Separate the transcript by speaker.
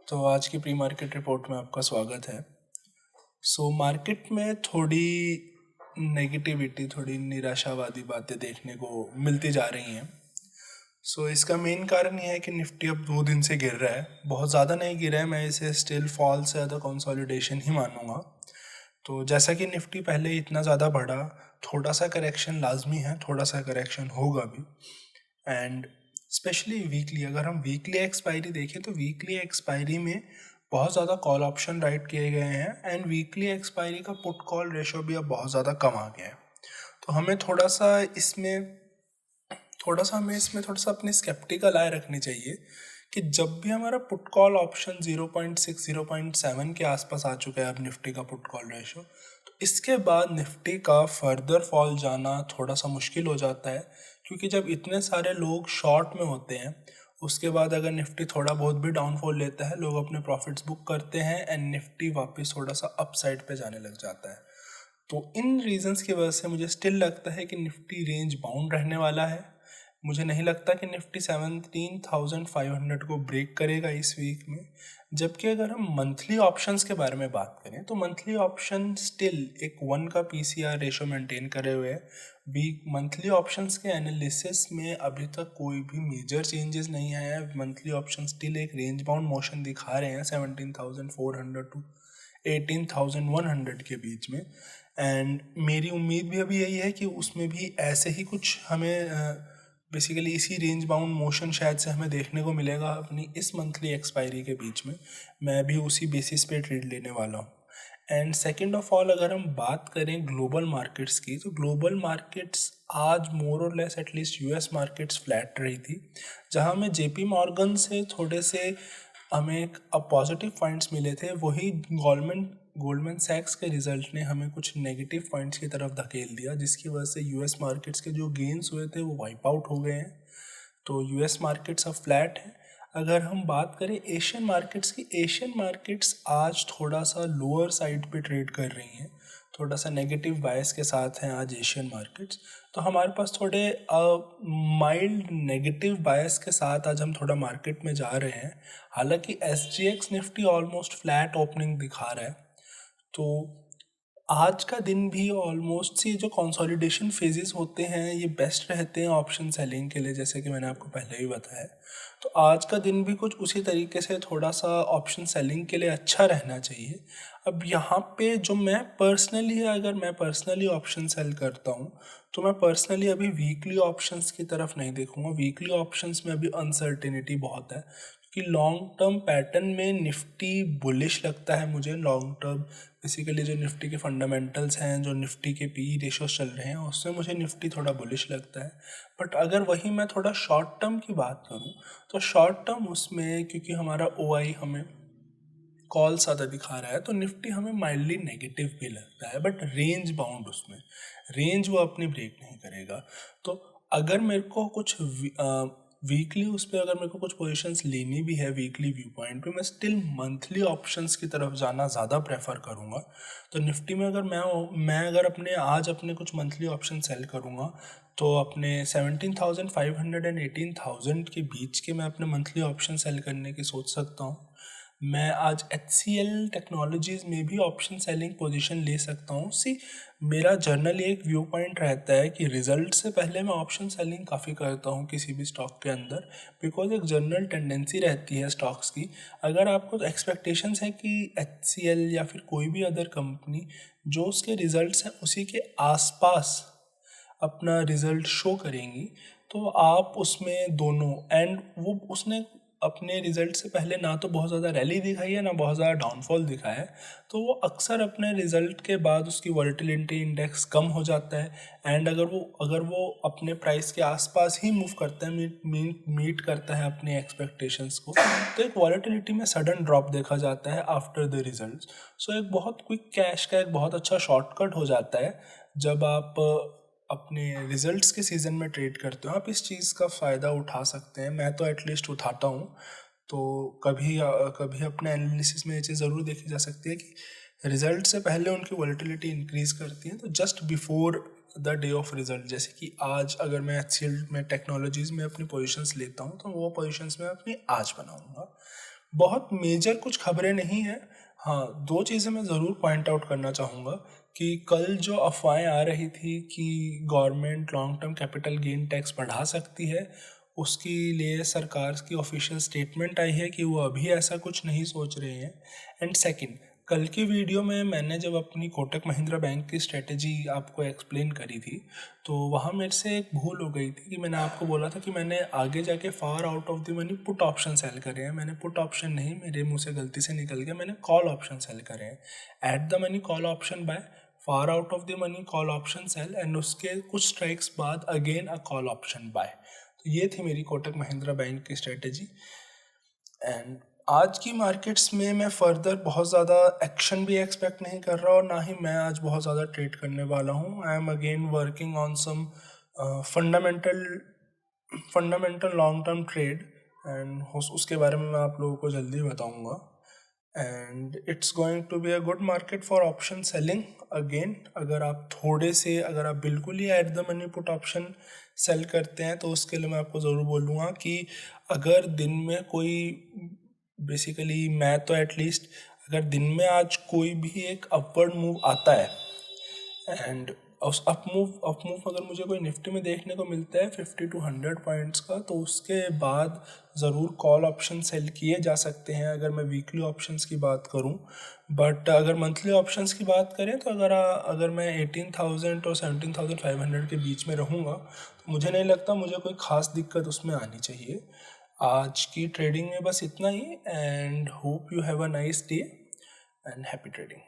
Speaker 1: तो आज की प्री मार्केट रिपोर्ट में आपका स्वागत है। मार्केट में थोड़ी नेगेटिविटी, थोड़ी निराशावादी बातें देखने को मिलती जा रही हैं। इसका मेन कारण ये है कि निफ्टी अब 2 दिन से गिर रहा है। बहुत ज़्यादा नहीं गिरा है, मैं इसे स्टिल फॉल से ज़्यादा कंसोलिडेशन ही मानूंगा। तो जैसा कि निफ्टी पहले इतना ज़्यादा बढ़ा, थोड़ा सा करेक्शन लाजमी है, थोड़ा सा करेक्शन होगा भी। एंड स्पेशली वीकली, अगर हम वीकली एक्सपायरी देखें तो वीकली एक्सपायरी में बहुत ज़्यादा कॉल ऑप्शन राइट किए गए हैं एंड वीकली एक्सपायरी का पुट कॉल रेशो भी अब बहुत ज़्यादा कम आ गया है। तो हमें थोड़ा सा इसमें अपनी स्केप्टिकल आय रखनी चाहिए कि जब भी हमारा पुट कॉल ऑप्शन 0.6 0.7 के आसपास आ चुका है अब निफ्टी का पुट कॉल रेशो, तो इसके बाद निफ्टी का फर्दर फॉल जाना थोड़ा सा मुश्किल हो जाता है। क्योंकि जब इतने सारे लोग शॉर्ट में होते हैं, उसके बाद अगर निफ्टी थोड़ा बहुत भी डाउनफॉल लेता है, लोग अपने प्रॉफिट्स बुक करते हैं एंड निफ्टी वापस थोड़ा सा अप साइड पे जाने लग जाता है। तो इन रीजंस की वजह से मुझे स्टिल लगता है कि निफ्टी रेंज बाउंड रहने वाला है। मुझे नहीं लगता कि निफ्टी 17,500 को ब्रेक करेगा इस वीक में। जबकि अगर हम मंथली ऑप्शंस के बारे में बात करें तो मंथली ऑप्शन स्टिल एक 1 का पीसीआर रेशो मेंटेन करे हुए है। वीक मंथली ऑप्शंस के एनालिसिस में अभी तक कोई भी मेजर चेंजेस नहीं आया है। मंथली ऑप्शन स्टिल एक रेंज बाउंड मोशन दिखा रहे हैं 17,400 टू 18,100 के बीच में। एंड मेरी उम्मीद भी अभी यही है कि उसमें भी ऐसे ही कुछ हमें बेसिकली इसी रेंज बाउंड मोशन शायद से हमें देखने को मिलेगा अपनी इस मंथली एक्सपायरी के बीच में। मैं भी उसी बेसिस पे ट्रेड लेने वाला हूँ। एंड सेकेंड ऑफ ऑल, अगर हम बात करें ग्लोबल मार्केट्स की, तो ग्लोबल मार्केट्स आज मोर और less at least US markets flat रही थी, जहाँ हमें जेपी मॉर्गन से थोड़े से हमें पॉजिटिव पॉइंट्स मिले थे। वही गोल्डमैन सैक्स के रिजल्ट ने हमें कुछ नेगेटिव पॉइंट्स की तरफ धकेल दिया, जिसकी वजह से यूएस मार्केट्स के जो गेन्स हुए थे वो वाइप आउट हो गए हैं। तो यूएस मार्केट्स अब फ्लैट है। अगर हम बात करें एशियन मार्केट्स की, एशियन मार्केट्स आज थोड़ा सा लोअर साइड पे ट्रेड कर रही हैं, थोड़ा सा नेगेटिव बायस के साथ हैं आज एशियन मार्केट्स। तो हमारे पास थोड़े माइल्ड नेगेटिव बायस के साथ आज हम थोड़ा मार्केट में जा रहे हैं। हालांकि SGX Nifty almost flat opening दिखा रहा है। तो आज का दिन भी ऑलमोस्ट सी जो कंसोलिडेशन फेजेस होते हैं ये बेस्ट रहते हैं ऑप्शन सेलिंग के लिए, जैसे कि मैंने आपको पहले ही बताया। तो आज का दिन भी कुछ उसी तरीके से थोड़ा सा ऑप्शन सेलिंग के लिए अच्छा रहना चाहिए। अब यहाँ पे जो अगर मैं पर्सनली ऑप्शन सेल करता हूँ तो मैं पर्सनली अभी वीकली ऑप्शंस की तरफ नहीं देखूंगा। वीकली ऑप्शंस में अभी अनसर्टेनिटी बहुत है कि लॉन्ग टर्म पैटर्न में निफ्टी बुलिश लगता है मुझे। लॉन्ग टर्म बेसिकली जो निफ्टी के फंडामेंटल्स हैं, जो निफ्टी के पी रेशोस चल रहे हैं, उसमें मुझे निफ्टी थोड़ा बुलिश लगता है। बट अगर वही मैं थोड़ा शॉर्ट टर्म की बात करूं तो शॉर्ट टर्म उसमें, क्योंकि हमारा ओआई हमें कॉल ज़्यादा दिखा रहा है, तो निफ्टी हमें माइल्डली नेगेटिव भी लगता है। बट रेंज बाउंड, उसमें रेंज वो अपनी ब्रेक नहीं करेगा। तो अगर मेरे को कुछ वीकली उस पर अगर मेरे को कुछ पोजीशंस लेनी भी है वीकली व्यू पॉइंट पे, मैं स्टिल मंथली ऑप्शंस की तरफ जाना ज़्यादा प्रेफर करूँगा। तो निफ्टी में अगर मैं अगर अपने कुछ मंथली ऑप्शन सेल करूँगा तो अपने 17,500 एंड 18,000 के बीच के मैं अपने मंथली ऑप्शन सेल करने की सोच सकता हूँ। मैं आज HCL टेक्नोलॉजीज़ में भी ऑप्शन सेलिंग पोजीशन ले सकता हूँ। मेरा जर्नली एक व्यू पॉइंट रहता है कि रिजल्ट से पहले मैं ऑप्शन सेलिंग काफ़ी करता हूँ किसी भी स्टॉक के अंदर, बिकॉज एक जनरल टेंडेंसी रहती है स्टॉक्स की। अगर आपको एक्सपेक्टेशंस है कि HCL या फिर कोई भी अदर कंपनी जो उसके रिजल्ट्स हैं उसी के आसपास अपना रिजल्ट शो करेंगी, तो आप उसमें दोनों एंड वो उसने अपने रिजल्ट से पहले ना तो बहुत ज़्यादा रैली दिखाई है, ना बहुत ज़्यादा डाउनफॉल दिखाया है, तो वो अक्सर अपने रिजल्ट के बाद उसकी वॉलेटिलिटी इंडेक्स कम हो जाता है। एंड अगर वो अपने प्राइस के आसपास ही मूव करता है, मीट करता है अपने एक्सपेक्टेशंस को, तो एक वॉलेटिलिटी में सडन ड्रॉप देखा जाता है आफ्टर द रिजल्ट। एक बहुत क्विक कैश का एक बहुत अच्छा शॉर्टकट हो जाता है जब आप अपने रिजल्ट्स के सीज़न में ट्रेड करते हो। आप इस चीज़ का फ़ायदा उठा सकते हैं, मैं तो एटलीस्ट उठाता हूँ। तो कभी कभी अपने एनालिसिस में ये चीज़ ज़रूर देखी जा सकती है कि रिजल्ट से पहले उनकी वॉलेटिलिटी इंक्रीज़ करती है, तो just before the day of result, जैसे कि आज अगर मैं HCL में टेक्नोलॉजीज़ में अपनी पोजीशंस लेता हूँ तो वो पोजीशंस मैं अपनी आज बनाऊँगा। बहुत मेजर कुछ खबरें नहीं है। हाँ, दो चीज़ें मैं ज़रूर पॉइंट आउट करना चाहूँगा कि कल जो अफवाहें आ रही थी कि government long term capital gain tax बढ़ा सकती है, उसके लिए सरकार की ऑफिशियल स्टेटमेंट आई है कि वो अभी ऐसा कुछ नहीं सोच रहे हैं। एंड सेकंड, कल की वीडियो में मैंने जब अपनी कोटक महिंद्रा बैंक की स्ट्रेटेजी आपको एक्सप्लेन करी थी, तो वहाँ मेरे से एक भूल हो गई थी कि मैंने आपको बोला था कि मैंने आगे जाके फार out of the money put option sell करे हैं। मैंने पुट ऑप्शन नहीं, मेरे मुंह से गलती से निकल गया, मैंने कॉल ऑप्शन सेल करे हैं। At the money call option buy, far out of the money call option sell, and उसके कुछ स्ट्राइक्स बाद again a call option buy. तो ये थी मेरी कोटक महिंद्रा बैंक की स्ट्रेटेजी। एंड आज की मार्केट्स में मैं फर्दर बहुत ज़्यादा एक्शन भी एक्सपेक्ट नहीं कर रहा और ना ही मैं आज बहुत ज़्यादा ट्रेड करने वाला हूँ। I am again working on some fundamental long term trade, and उसके बारे में मैं आप लोगों को जल्दी बताऊँगा। And it's going to be a good market for option selling again. अगर आप बिल्कुल ही at the money put option sell करते हैं तो उसके लिए मैं आपको ज़रूर बोलूँगा कि अगर दिन में कोई, बेसिकली मैं तो एटलीस्ट, अगर दिन में आज कोई भी एक अपवर्ड मूव आता है एंड उस अप मूव अगर मुझे कोई निफ्टी में देखने को मिलता है 50 to 100 पॉइंट्स का, तो उसके बाद ज़रूर कॉल ऑप्शन सेल किए जा सकते हैं अगर मैं वीकली ऑप्शंस की बात करूं। बट अगर मंथली ऑप्शंस की बात करें तो अगर मैं 18,000 और 17,500 के बीच में रहूंगा तो मुझे नहीं लगता मुझे कोई ख़ास दिक्कत उसमें आनी चाहिए। आज की ट्रेडिंग में बस इतना ही, and hope you have a nice day and happy trading.